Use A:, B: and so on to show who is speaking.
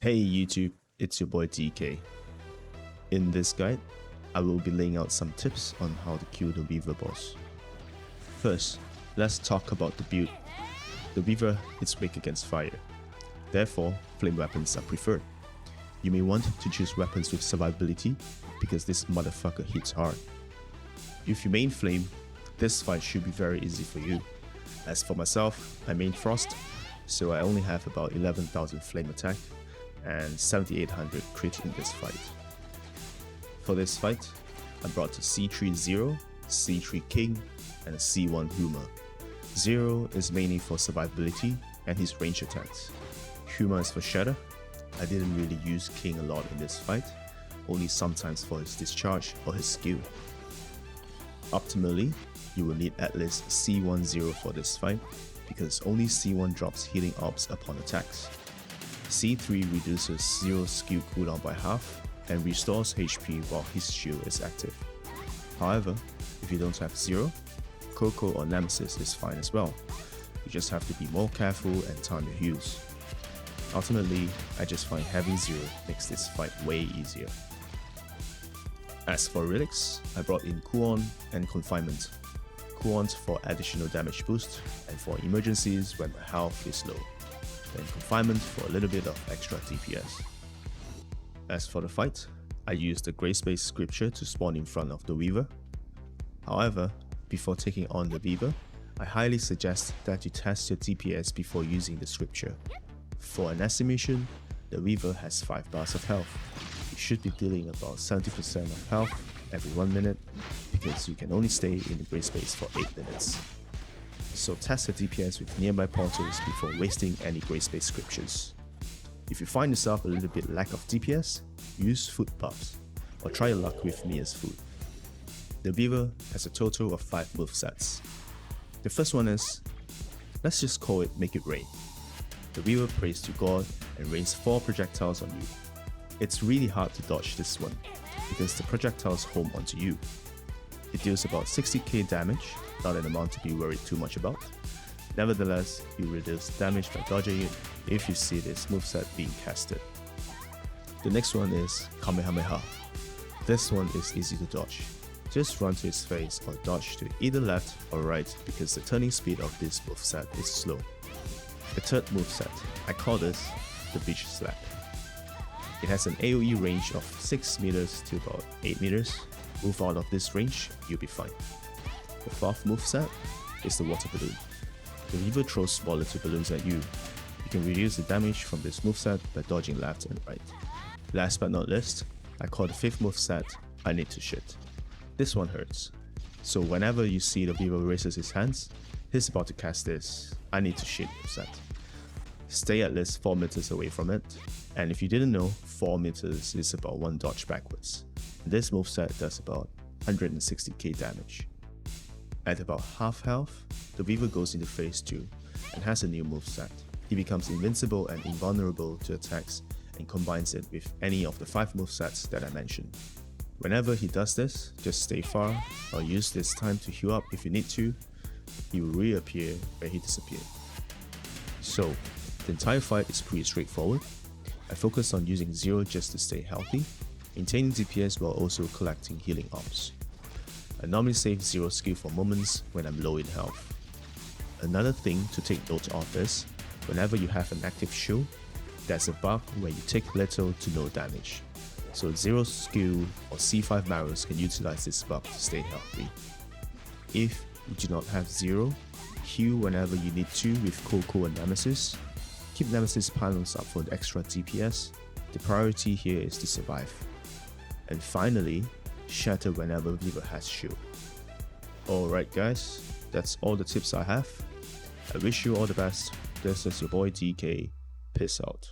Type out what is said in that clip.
A: Hey YouTube, it's your boy DK. In this guide, I will be laying out some tips on how to kill the Weaver boss. First, let's talk about the build. The Weaver is weak against fire, therefore flame weapons are preferred. You may want to choose weapons with survivability because this motherfucker hits hard. If you main flame, this fight should be very easy for you. As for myself, I main frost, so I only have about 11,000 flame attack and 7800 crit in this fight. For this fight, I brought a C3 Zero, C3 King, and a C1 Humor. Zero is mainly for survivability and his range attacks. Humor is for shatter. I didn't really use King a lot in this fight, only sometimes for his discharge or his skill. Optimally, you will need at least C1 Zero for this fight, because only C1 drops healing orbs upon attacks. C3 reduces Zero's skill cooldown by half and restores HP while his shield is active. However, if you don't have Zero, Coco or Nemesis is fine as well. You just have to be more careful and time your heals. Ultimately, I just find having Zero makes this fight way easier. As for Relics, I brought in Kuon and Confinement. Kuon for additional damage boost and for emergencies when my health is low. Then Confinement for a little bit of extra DPS. As for the fight, I used the Grayspace scripture to spawn in front of the Weaver. However, before taking on the Weaver, I highly suggest that you test your DPS before using the scripture. For an estimation, the Weaver has 5 bars of health. You should be dealing about 70% of health every 1 minute because you can only stay in the Grayspace for 8 minutes. So test the DPS with nearby portals before wasting any Grayspace scriptures. If you find yourself a little bit lack of DPS, use food buffs, or try your luck with Mia's food. The Weaver has a total of 5 movesets. The first one is, let's just call it Make It Rain. The Weaver prays to God and rains 4 projectiles on you. It's really hard to dodge this one, because the projectiles home onto you. It deals about 60k damage, not an amount to be worried too much about. Nevertheless, you reduce damage by dodging it if you see this moveset being casted. The next one is Kamehameha. This one is easy to dodge. Just run to his face or dodge to either left or right because the turning speed of this moveset is slow. The third moveset, I call this the Beach Slap. It has an AoE range of 6 meters to about 8 meters. Move out of this range, you'll be fine. The fourth moveset is the Water Balloon. The Weaver throws smaller balloons at you. You can reduce the damage from this moveset by dodging left and right. Last but not least, I call the fifth moveset I Need to Shit. This one hurts. So whenever you see the Weaver raises his hands, he's about to cast this I Need to Shit moveset. Stay at least 4 meters away from it, and if you didn't know, 4 meters is about 1 dodge backwards. This moveset does about 160k damage. At about half health, the Weaver goes into phase 2 and has a new moveset. He becomes invincible and invulnerable to attacks and combines it with any of the 5 movesets that I mentioned. Whenever he does this, just stay far or use this time to heal up if you need to. He will reappear where he disappeared. So, the entire fight is pretty straightforward. I focus on using Zero just to stay healthy, maintaining DPS while also collecting healing orbs. I normally save Zero skill for moments when I'm low in health. Another thing to take note of is, whenever you have an active shield, there's a bug where you take little to no damage. So Zero skill or C5 Marrows can utilize this bug to stay healthy. If you do not have Zero, heal whenever you need to with Coco and Nemesis. Keep Nemesis pylons up for the extra DPS. The priority here is to survive. And finally, shatter whenever Weaver has shield. Alright guys, that's all the tips I have. I wish you all the best. This is your boy DK. Peace out.